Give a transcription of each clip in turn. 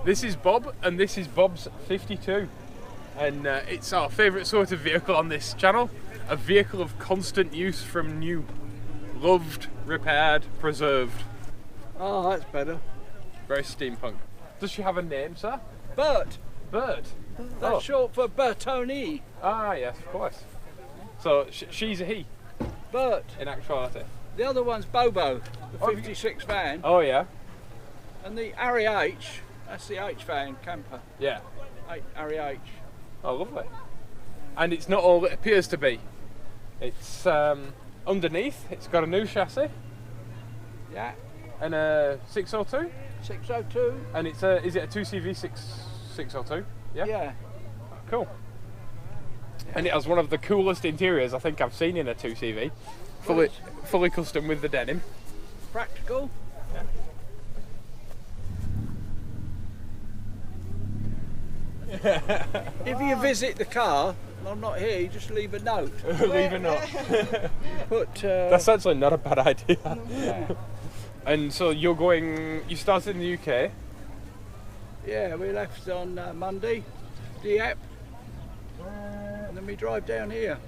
This is Bob, and this is Bob's 52. And it's our favourite sort of vehicle on this channel. A vehicle of constant use from new. Loved, repaired, preserved. Oh, that's better. Very steampunk. Does she have a name, sir? Bert. Bert. That's short for Bertoni. Ah, yes, of course. So she's a he. Bert. In actuality. The other one's Bobo, the 56 van. Oh yeah. And the Harry H, that's the H van camper. Yeah. Harry H. Oh, lovely. And it's not all it appears to be. It's underneath. It's got a new chassis. Yeah. And a 602. 602. And it's is it a 2CV 602? Yeah. Yeah. Cool. And it has one of the coolest interiors I think I've seen in a 2CV. Fully custom with the denim. Practical. Yeah. If you visit the car, and I'm not here, you just leave a note. Leave a note. That's actually not a bad idea. Yeah. And so you started in the UK? Yeah, we left on Monday, Dieppe, and then we drive down here.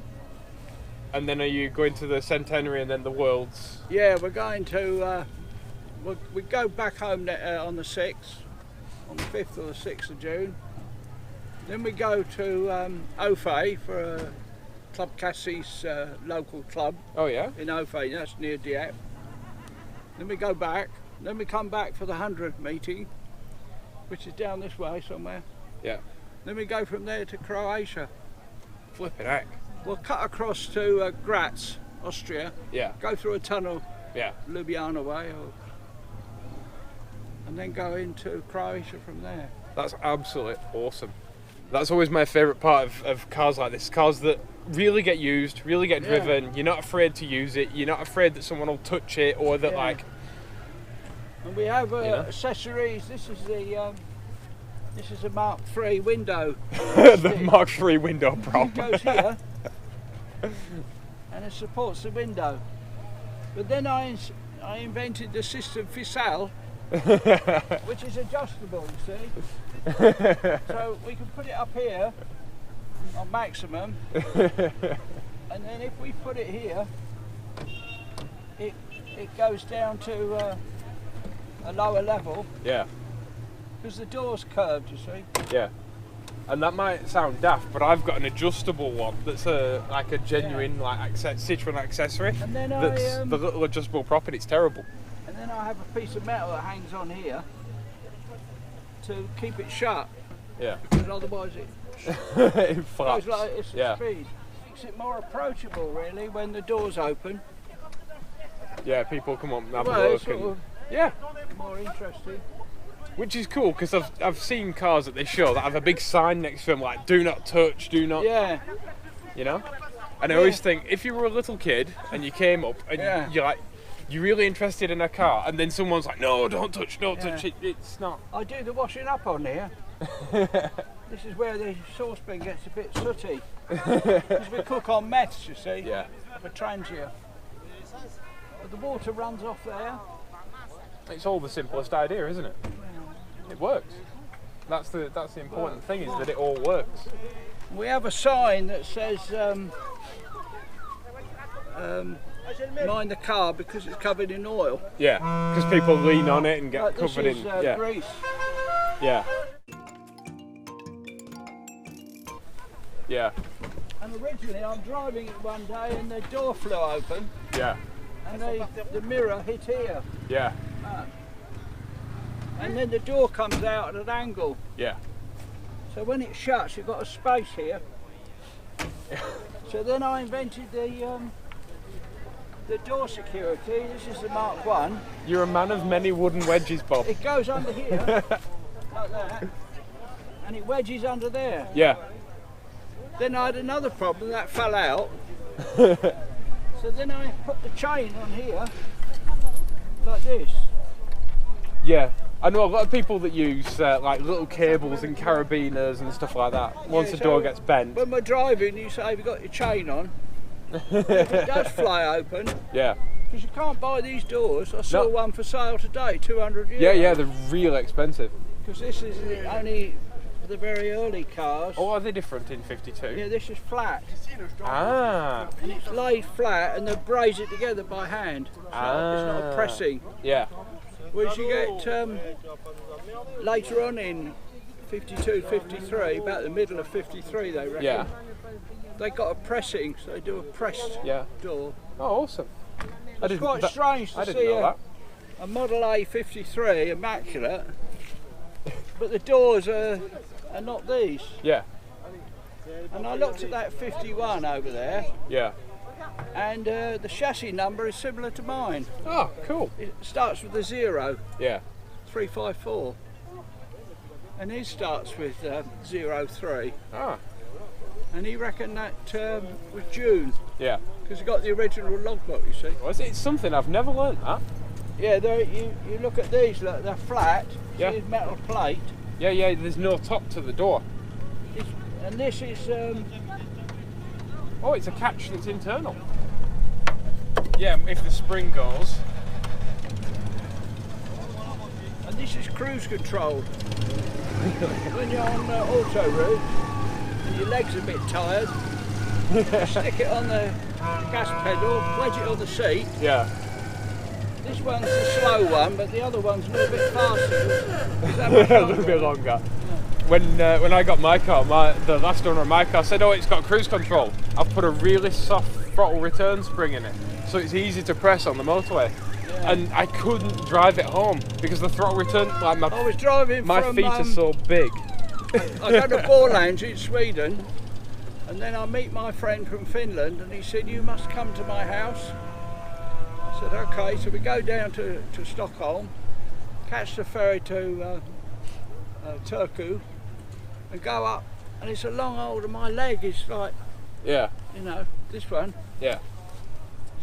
And then are you going to the Centenary and then the Worlds? Yeah, we're going to, we go back home on the 6th, on the 5th or the 6th of June. Then we go to Ophé for a Club Cassis local club. Oh yeah? In Ophé, that's near Dieppe. Then we go back, then we come back for the 100 meeting, which is down this way somewhere. Yeah. Then we go from there to Croatia. Flipping heck. We'll cut across to Graz, Austria. Yeah. Go through a tunnel. Yeah. Ljubljana way, and then go into Croatia from there. That's absolutely awesome. That's always my favourite part of cars like this. Cars that really get used, really get driven. You're not afraid to use it. You're not afraid that someone will touch it or that like. And we have accessories. This is a Mark III window. The Mark III window prop. It goes here, and it supports the window. But then I invented the system Fisal, which is adjustable, you see. So we can put it up here on maximum, and then if we put it here, it goes down to a lower level. Yeah. Because the door's curved, you see. Yeah. And that might sound daft, but I've got an adjustable one that's like a genuine Citroen accessory. And then that's the little adjustable prop, and it's terrible. And then I have a piece of metal that hangs on here to keep it shut. Yeah. Because otherwise it flaps. Goes like it's speed. Makes it more approachable, really, when the door's open. Yeah, people come up and have a look. And, yeah. More interesting. Which is cool because I've seen cars at this show that have a big sign next to them like "Do not touch," "Do not." Yeah. You know. And I always think if you were a little kid and you came up and you're really interested in a car, and then someone's like, "No, don't touch, don't touch it." It's not. I do the washing up on here. This is where the saucepan gets a bit sooty. Because we cook on meths, you see. Yeah. For trangia. But the water runs off there. It's all the simplest idea, isn't it? It works. That's the important thing, is that it all works. We have a sign that says mind the car because it's covered in oil. Yeah, because people lean on it and get covered in grease. Yeah. Yeah. And originally I'm driving it one day and the door flew open. Yeah. And the mirror hit here. Yeah. And then the door comes out at an angle. Yeah. So when it shuts, you've got a space here. So then I invented the door security. This is the Mark I. You're a man of many wooden wedges, Bob. It goes under here, like that, and it wedges under there. Yeah. Then I had another problem, that fell out. So then I put the chain on here, like this. Yeah. I know a lot of people that use like little cables and carabiners and stuff like that. Once the door gets bent. When we're driving, you say, have you got your chain on? If it does fly open. Yeah. Because you can't buy these doors. I saw one for sale today, 200 euros. Yeah, they're real expensive. Because this is only the very early cars. Oh, are they different in 52? Yeah, this is flat. Ah. And it's laid flat and they braze it together by hand. So it's not a pressing. Yeah. Whereas you get later on in 52, 53, about the middle of 53 they reckon. Yeah. They got a pressing, so they do a pressed door. Oh, awesome. It's quite strange to see a Model A 53 immaculate, but the doors are not these. Yeah. And I looked at that 51 over there, Yeah. and the chassis number is similar to mine. Oh, cool. It starts with a 0, Yeah. 354, and his starts with 03. Ah. And he reckoned that was June, Yeah. because he got the original logbook, you see. Well, it's something I've never learnt that. Yeah, you look at these, look, they're flat, Yeah. see metal plate, Yeah, there's no top to the door. and this is, Oh, it's a catch that's internal. Yeah, if the spring goes. and this is cruise control. When you're on auto route, and your legs are a bit tired, you stick it on the gas pedal, wedge it on the seat. Yeah. This one's the slow one, but the other one's a little bit faster. A little bit longer. When I got my car, the last owner of my car said, "Oh, it's got cruise control. I've put a really soft throttle return spring in it, so it's easy to press on the motorway." Yeah. And I couldn't drive it home because the throttle return, like I was driving my from, feet are so big. I go to Borlange in Sweden, and then I meet my friend from Finland, and he said, "You must come to my house." I said, "Okay." So we go down to Stockholm, catch the ferry to Turku, and go up, and it's a long old, and my leg is like, Yeah. you know, this one. Yeah.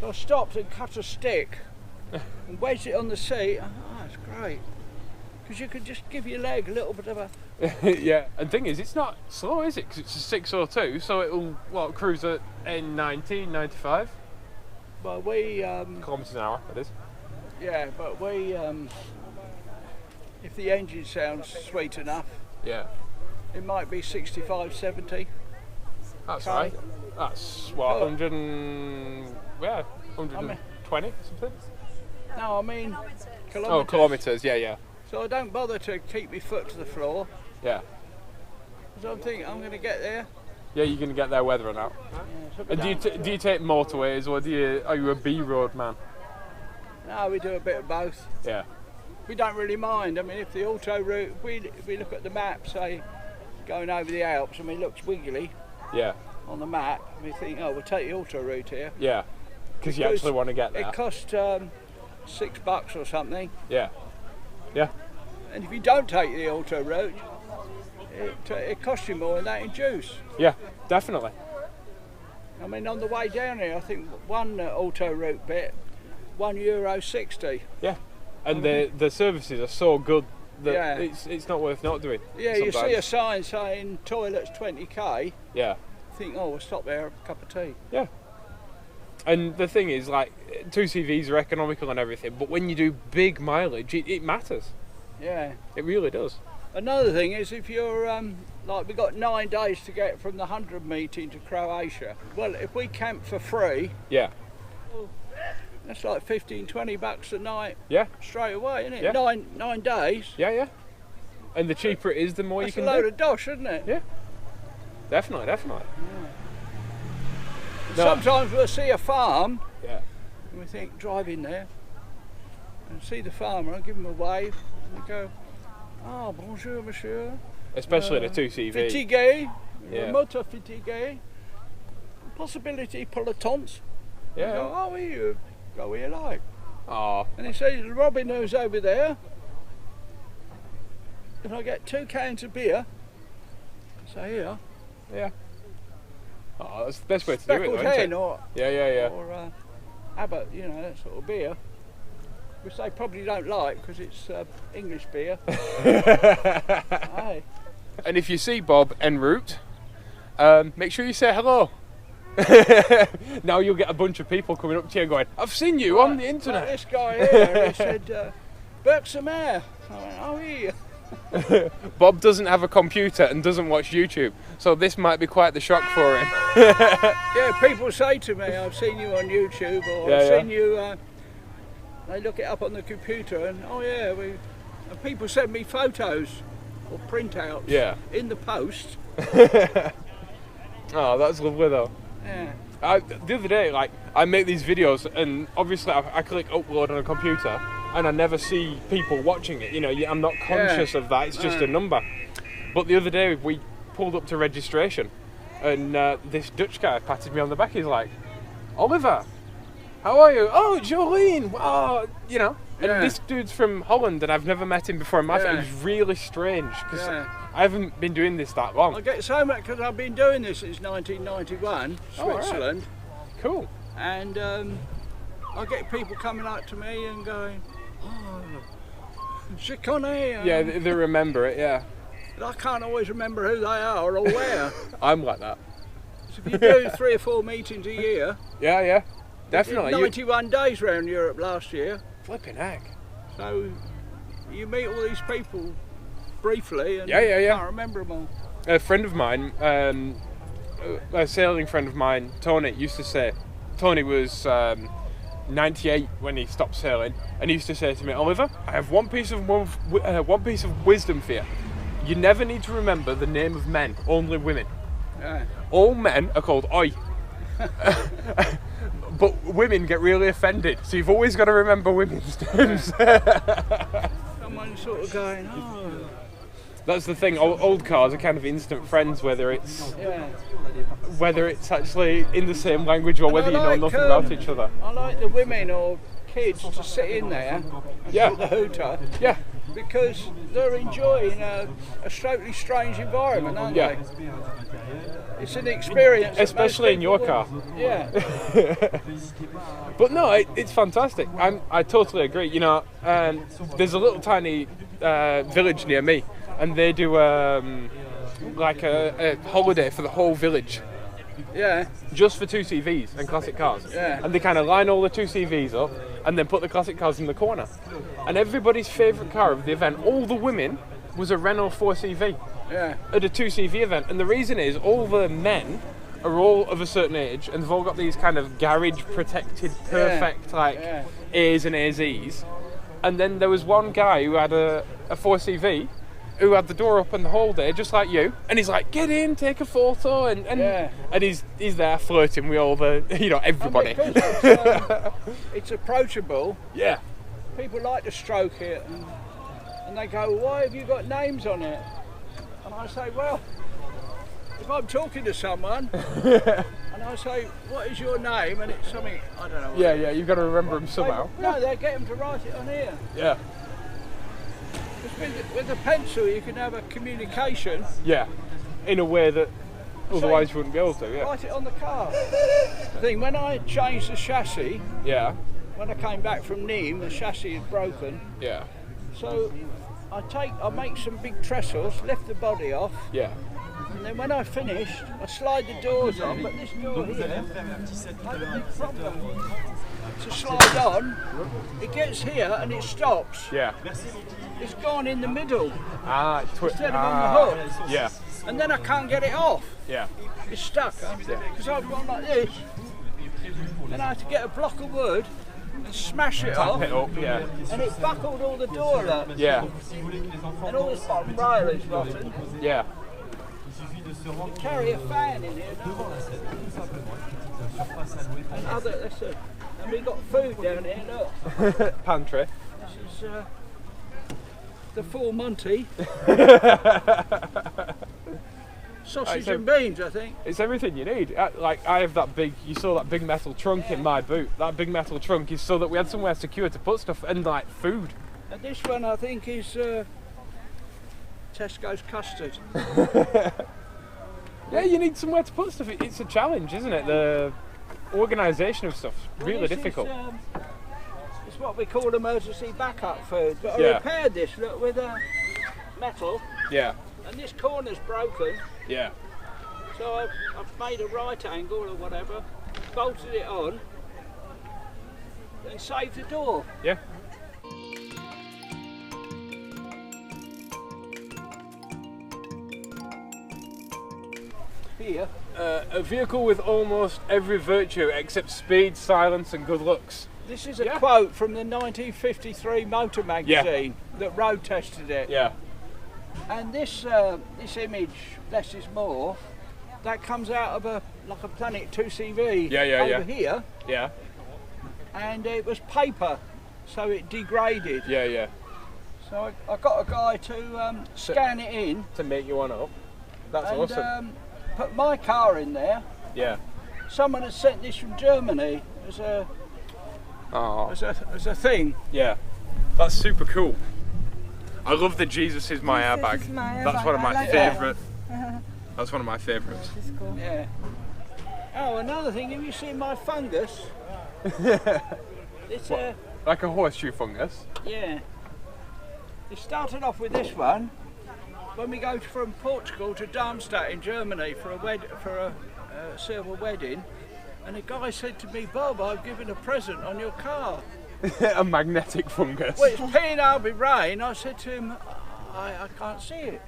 So I stopped and cut a stick and wedged it on the seat. Oh, that's great. Because you could just give your leg a little bit of a... Yeah, and thing is, it's not slow, is it? Because it's a 602, so it'll cruise at 90, 95 Well, we... kilometres an hour, that is. yeah, but we... if the engine sounds sweet enough, Yeah. it might be 65, 70. That's Okay. right. That's what, Oh. 100 and... yeah, 120 something? No, I mean kilometres. Oh, kilometres, yeah. So I don't bother to keep my foot to the floor, Yeah. because I'm thinking I'm going to get there. Yeah, you're going to get there whether or not. Yeah, so we And do you take motorways, or are you a B road man? No, we do a bit of both. Yeah. We don't really mind. I mean, if the auto route, if we look at the map, say, going over the Alps, I mean, it looks wiggly Yeah. on the map, we think, oh, we'll take the auto route here. Yeah. Because you actually want to get there. It cost $6 or something, Yeah. Yeah. and if you don't take the auto route, it costs you more than that in juice. Yeah, definitely. I mean, on the way down here, I think one auto route bit, €1.60. Yeah. And the services are so good that Yeah. it's not worth not doing. Yeah, sometimes. you see a sign saying toilets 20k, Yeah. think, oh, we'll stop there, have a cup of tea. Yeah. And the thing is, like, 2CVs are economical and everything, but when you do big mileage, it matters. Yeah. It really does. Another thing is, if you're, like, we've got 9 days to get from the 100 meeting to Croatia. Well, if we camp for free, Yeah. that's like $15-20 a night Yeah. straight away, isn't it? Yeah. Nine days. Yeah. And the cheaper it is, the more That's you a can load do. of dosh, isn't it? Yeah. Definitely. No. Sometimes we'll see a farm Yeah. and we think, drive in there and see the farmer and give him a wave and we go, ah, bonjour, monsieur. Especially the 2CV. Fatigué, Yeah. motor fatigué. Possibility pour le temps. We Yeah. go, oh, you go where you like. Oh. And he says, Robin who's over there, if I get 2 cans of beer, say here, Yeah. Oh, that's the best way to do it, speckled though, isn't hen it? or Yeah. Abbott, you know, that sort of beer, which they probably don't like because it's English beer. Aye. And if you see Bob en route, make sure you say hello. Now you'll get a bunch of people coming up to you going, I've seen you on the internet. Like this guy here, he said, Berkshire. I went, oh, here. Bob doesn't have a computer and doesn't watch YouTube, so this might be quite the shock for him. Yeah, people say to me, I've seen you on YouTube, or I've seen you, they look it up on the computer, and oh yeah, and people send me photos or printouts in the post. Oh, that's lovely though. Yeah. The other day, like, I make these videos, and obviously I click upload on a computer, and I never see people watching it. You know, I'm not conscious of that. It's just a number. But the other day we pulled up to registration, and this Dutch guy patted me on the back. He's like, "Oliver, how are you?" "Oh, Jolene." "Oh," you know. And this dude's from Holland, and I've never met him before in my life. It was really strange because I haven't been doing this that long. I get so much because I've been doing this since 1991, Switzerland. Right. Cool. And I get people coming up to me and going, "Oh, je connais." Yeah, they remember it. Yeah. But I can't always remember who they are or where. I'm like that. So if you do 3 or 4 meetings a year. Yeah, definitely. 91 days around Europe last year. Flipping heck. So you meet all these people briefly and you can't remember them all. A friend of mine, a sailing friend of mine, Tony, used to say, Tony was 98 when he stopped sailing, and he used to say to me, "Oliver, I have one piece of wisdom for you. You never need to remember the name of men, only women. Yeah. All men are called oi." But women get really offended, so you've always got to remember women's names. Someone's sort of going, "Oh." That's the thing. Old cars are kind of instant friends, whether it's actually in the same language or whether you know nothing about each other. I like the women or kids to sit in there with the hooter. Yeah. Because they're enjoying a totally strange environment, aren't they? It's an experience. Especially in your car. Yeah. But no, it's fantastic. I totally agree. You know, there's a little tiny village near me, and they do like a holiday for the whole village. Yeah. Just for 2CVs and classic cars. Yeah. And they kind of line all the 2CVs up and then put the classic cars in the corner. And everybody's favourite car of the event, all the women, was a Renault 4CV. Yeah. At a 2CV event. And the reason is all the men are all of a certain age and they've all got these kind of garage protected, perfect A's and AZs. And then there was one guy who had a 4CV who had the door open the whole day, just like you, and he's like, "Get in, take a photo," and he's there flirting with all the, you know, everybody. And because it's approachable. Yeah. People like to stroke it, and they go, "Why have you got names on it?" And I say, "Well, if I'm talking to someone, and I say, 'What is your name?' and it's something I don't know." Yeah, you've got to remember them somehow. No, they get them to write it on here. Yeah. With a pencil you can have a communication. Yeah, in a way that otherwise you wouldn't be able to, yeah. Write it on the car. The thing, when I changed the chassis, when I came back from Nîmes, the chassis is broken. Yeah. So I make some big trestles, lift the body off. Yeah. And then when I finished, I slide the doors on, but this door here has a big problem. To slide on, it gets here and it stops. Yeah. It's gone in the middle. Instead of on the hook. Yeah. And then I can't get it off. Yeah. It's stuck. Because I've gone like this. Then I had to get a block of wood and smash it off. Tap it up, yeah. And it buckled all the door up. Yeah. And all this bottom rail is rotten. Yeah. You carry a fan in here now. And we got food down here, look. Pantry. This is the full Monty. Sausage and beans, I think. It's everything you need. Like, I have that big, you saw that big metal trunk in my boot. That big metal trunk is so that we had somewhere secure to put stuff and, like, food. And this one, I think, is Tesco's custard. Yeah, you need somewhere to put stuff. It's a challenge, isn't it? The organisation of stuff's really difficult. It's what we call emergency backup food. But I repaired this, look, with metal. Yeah. And this corner's broken. Yeah. So I've made a right angle or whatever, bolted it on, and saved the door. Yeah. here. A vehicle with almost every virtue except speed, silence, and good looks. This is a quote from the 1953 Motor magazine that road tested it. Yeah. And this image, less is more, that comes out of a Planet 2CV over here. Yeah. And it was paper, so it degraded. Yeah. So I got a guy to scan it in. To make you one up. That's awesome. Put my car in there. Yeah. Someone had sent this from Germany as a thing. Yeah. That's super cool. I love the Jesus is my airbag. That's one of my favourite. That's one of my favourites. Cool. Yeah. Oh, another thing, have you seen my fungus? It's like a horseshoe fungus? Yeah. It started off with this one when we go from Portugal to Darmstadt in Germany for a silver wedding, and a guy said to me, "Bob, I've given a present on your car." A magnetic fungus. Well, it's peeing out with rain. I said to him, I can't see it.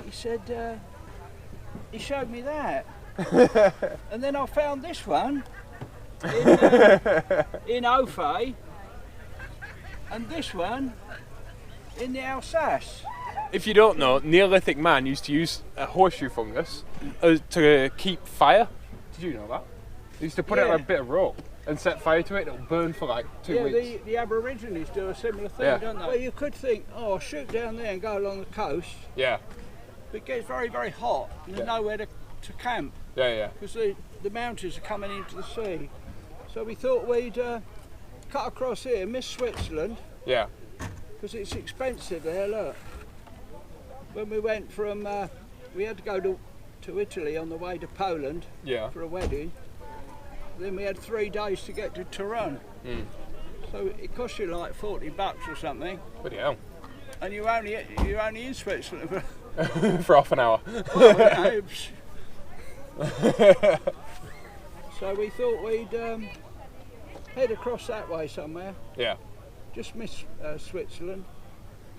He said, he showed me that. And then I found this one in Ofe, and this one in the Alsace. If you don't know, Neolithic man used to use a horseshoe fungus to keep fire. Did you know that? They used to put it on a bit of rope and set fire to it, it'll burn for like 2 weeks. Yeah, the Aborigines do a similar thing, don't they? Well, you could think, oh, I'll shoot down there and go along the coast. Yeah. But it gets very, very hot and there's nowhere to camp. Yeah. Because the mountains are coming into the sea. So we thought we'd cut across here, miss Switzerland. Yeah. Because it's expensive there, look. When we went from, we had to go to Italy on the way to Poland for a wedding. Then we had 3 days to get to Turin. So it cost you like $40 or something. Bloody hell. And you're only in Switzerland for half an hour. Well, so we thought we'd head across that way somewhere. Yeah. Just miss Switzerland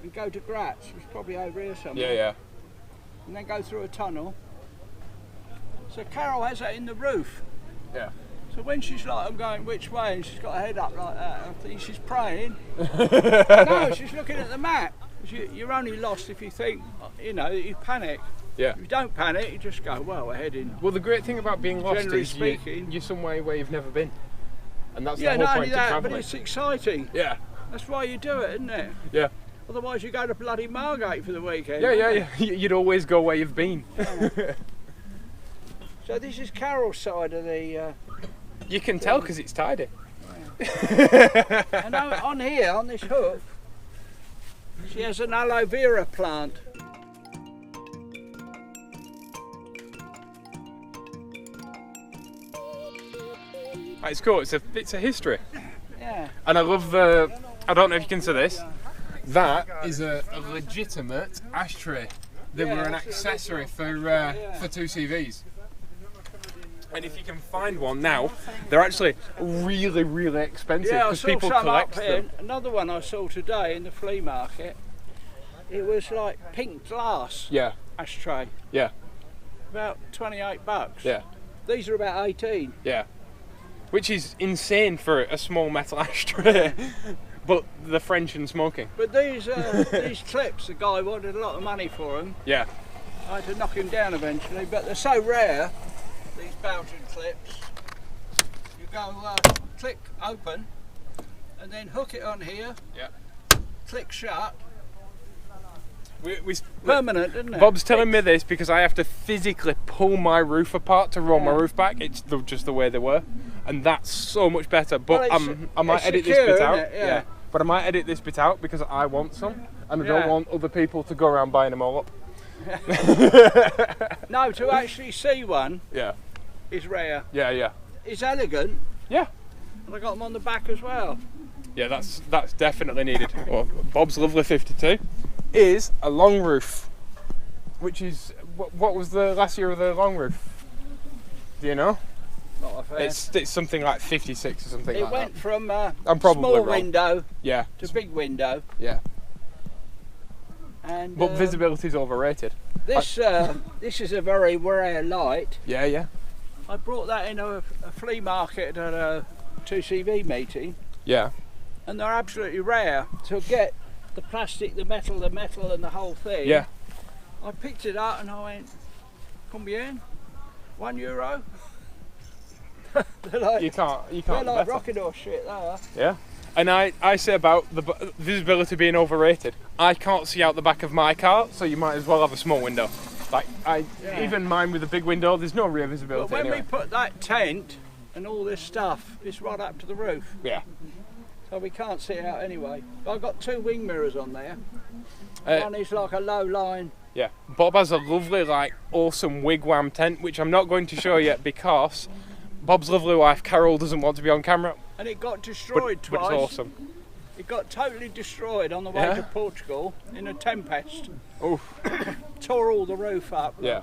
and go to Graz, which is probably over here somewhere. Yeah. And then go through a tunnel. So Carol has that in the roof. Yeah. So when she's like, I'm going which way, and she's got her head up like that, I think she's praying. No, she's looking at the map. You're only lost if you think, you panic. Yeah. If you don't panic, you just go, well, we're heading. Well, the great thing about being lost Generally is speaking, you're somewhere where you've never been. And that's the whole not point only of that, travelling. but it's exciting. Yeah. That's why you do it, isn't it? Yeah. Otherwise you go to bloody Margate for the weekend. Yeah. You'd always go where you've been. So this is Carol's side of the... you can tell because it's tidy. And on here, on this hook, she has an aloe vera plant. It's cool, it's a history. Yeah. And I love I don't know if you can see this, that is a legitimate ashtray. They were an accessory for 2CVs. And if you can find one now, they're actually really, really expensive because people collect them. Another one I saw today in the flea market, it was like pink glass ashtray. Yeah. About $28. Yeah. These are about 18. Yeah. Which is insane for a small metal ashtray. But the French and smoking. But these clips, the guy wanted a lot of money for them. Yeah. I had to knock him down eventually, but they're so rare, these Belgian clips. You go click open and then hook it on here. Yeah. Click shut. We permanent, isn't it? Bob's telling me this because I have to physically pull my roof apart to roll my roof back. It's just the way they were, and that's so much better. But I might edit this bit out. Yeah. But I might edit this bit out because I want some, and I don't want other people to go around buying them all up. No, to actually see one is rare. Yeah. It's elegant. Yeah. And I got them on the back as well. Yeah, that's definitely needed. Well, Bob's lovely 52 is a long roof, which is what was the last year of the long roof? Do you know? Not a fair. It's something like 56 or something like that. It went from I'm probably small wrong. window to big window. Yeah. And But visibility is overrated. This this is a very rare light. Yeah, yeah. I brought that in a flea market at a 2CV meeting, Yeah. and they're absolutely rare. To get the plastic, the metal, and the whole thing. Yeah. I picked it up and I went, combien? €1? They're like, You can't they're like better. rocket horse shit, they are. Yeah. And I say about the visibility being overrated. I can't see out the back of my car, so you might as well have a small window. Like even mine with a big window, there's no real visibility. But when anyway. we put that tent and all this stuff, it's right up to the roof. Yeah. So we can't see it out anyway. I've got 2 wing mirrors on there. One is like a low line. Yeah. Bob has a lovely, like, awesome wigwam tent, which I'm not going to show yet because Bob's lovely wife Carol doesn't want to be on camera. And it got destroyed twice. But it's awesome. It got totally destroyed on the way to Portugal in a tempest. Oof. Tore all the roof up. Yeah.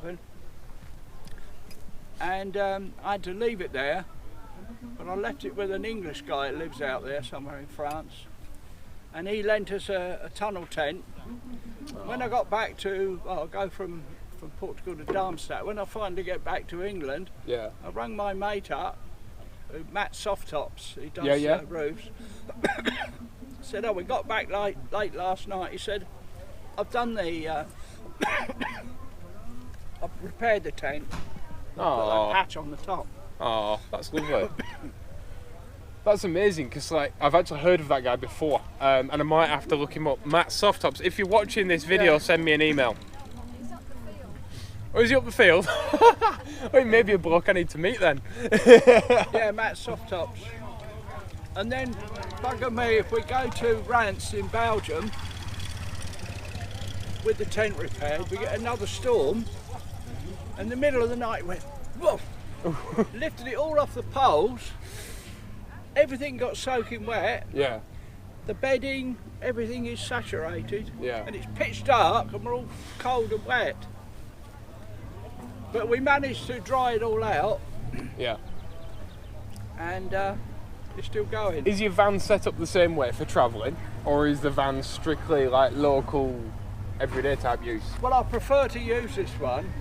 And I had to leave it there, but I left it with an English guy that lives out there somewhere in France, and he lent us a tunnel tent. When I got back to, I go from Portugal to Darmstadt, when I finally get back to England, Yeah. I rang my mate up, Matt Softtops, he does roofs. Said, oh, we got back late last night. He said, I've done the, I've repaired the tent. Got that patch on the top. Oh, that's lovely. That's amazing because, like, I've actually heard of that guy before, and I might have to look him up. Matt Softtops. If you're watching this video, send me an email. Or is he up the field? Oh, he may be a bloke I need to meet then. Yeah, Matt Softtops. And then, bugger me, if we go to Rance in Belgium with the tent repaired, we get another storm. In the middle of the night, it went, whoa, lifted it all off the poles. Everything got soaking wet. Yeah. The bedding, everything is saturated. Yeah. And it's pitch dark and we're all cold and wet. But we managed to dry it all out. Yeah. And it's still going. Is your van set up the same way for travelling, or is the van strictly like local, everyday type use? Well, I prefer to use this one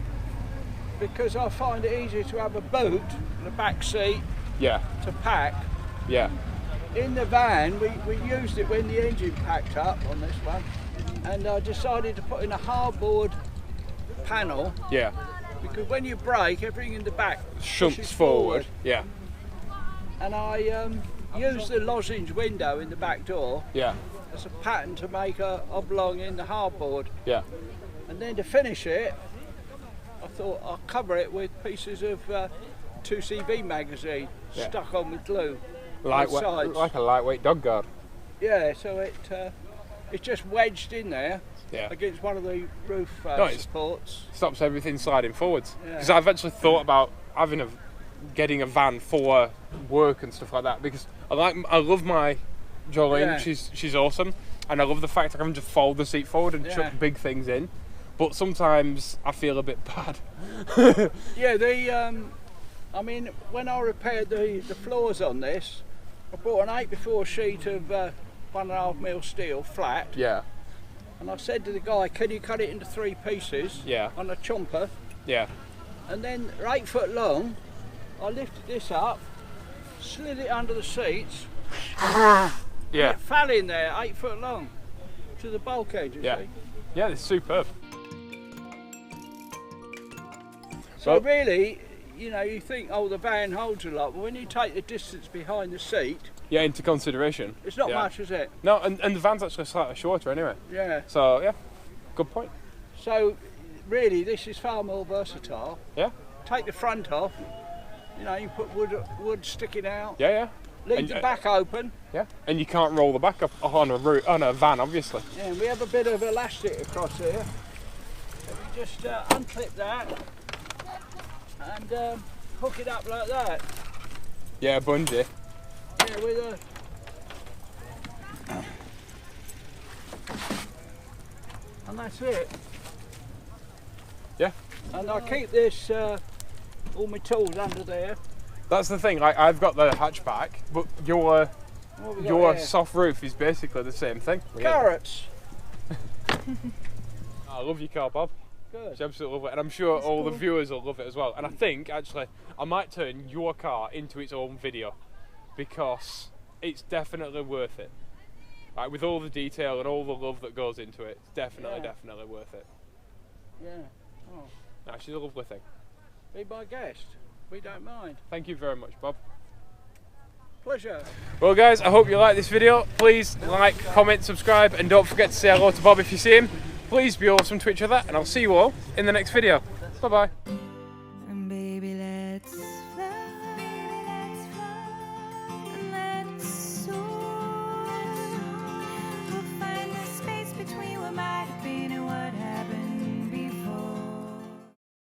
because I find it easier to have a boot and a back seat Yeah. to pack. Yeah. In the van, we used it when the engine packed up on this one, and I decided to put in a hardboard panel Yeah. because when you brake, everything in the back Shunts pushes forward. Yeah. And I used the lozenge window in the back door Yeah. as a pattern to make a oblong in the hardboard. Yeah. And then to finish it, I thought I'll cover it with pieces of 2CV magazine stuck on with glue. Like a lightweight dog guard. Yeah, so it's just wedged in there Yeah. against one of the roof Nice. supports. Stops everything sliding forwards. Yeah. Because I've actually thought about getting a van for work and stuff like that, because I love my Jolene. Yeah. She's awesome, and I love the fact I can just fold the seat forward and chuck big things in. But sometimes I feel a bit bad. Yeah, I mean, when I repaired the floors on this, I bought an 8x4 sheet of 1.5mm steel flat. Yeah. And I said to the guy, can you cut it into 3 pieces on a chomper? Yeah. And then they're 8 foot long. I lifted this up, slid it under the seats. Yeah. It fell in there, 8 foot long, to the bulkhead, you see. Yeah, it's superb. So really, you know, you think, oh, the van holds a lot, but when you take the distance behind the seat, into consideration. it's not much, is it? No, and the van's actually slightly shorter anyway. Yeah. So, yeah, good point. So, really, this is far more versatile. Yeah. Take the front off, you know, you put wood sticking out. Yeah. Leave the back open. Yeah. And you can't roll the back up on a van, obviously. Yeah, and we have a bit of elastic across here. So we just unclip that and hook it up like that. Yeah, bungee. Yeah, with and that's it. Yeah. And I keep this, all my tools under there. That's the thing, like, I've got the hatchback, but your soft roof is basically the same thing. Carrots. I love your car, Bob. Good. She absolutely loves it, and I'm sure That's all the cool. viewers will love it as well. And I think actually I might turn your car into its own video because it's definitely worth it. Like with all the detail and all the love that goes into it, it's definitely worth it. Yeah. Oh, No, she's a lovely thing. be my guest. We don't mind. Thank you very much, Bob. Pleasure. Well guys, I hope you like this video. Please like, comment, subscribe, and don't forget to say hello to Bob if you see him. Please be awesome to each other, and I'll see you all in the next video. Bye bye.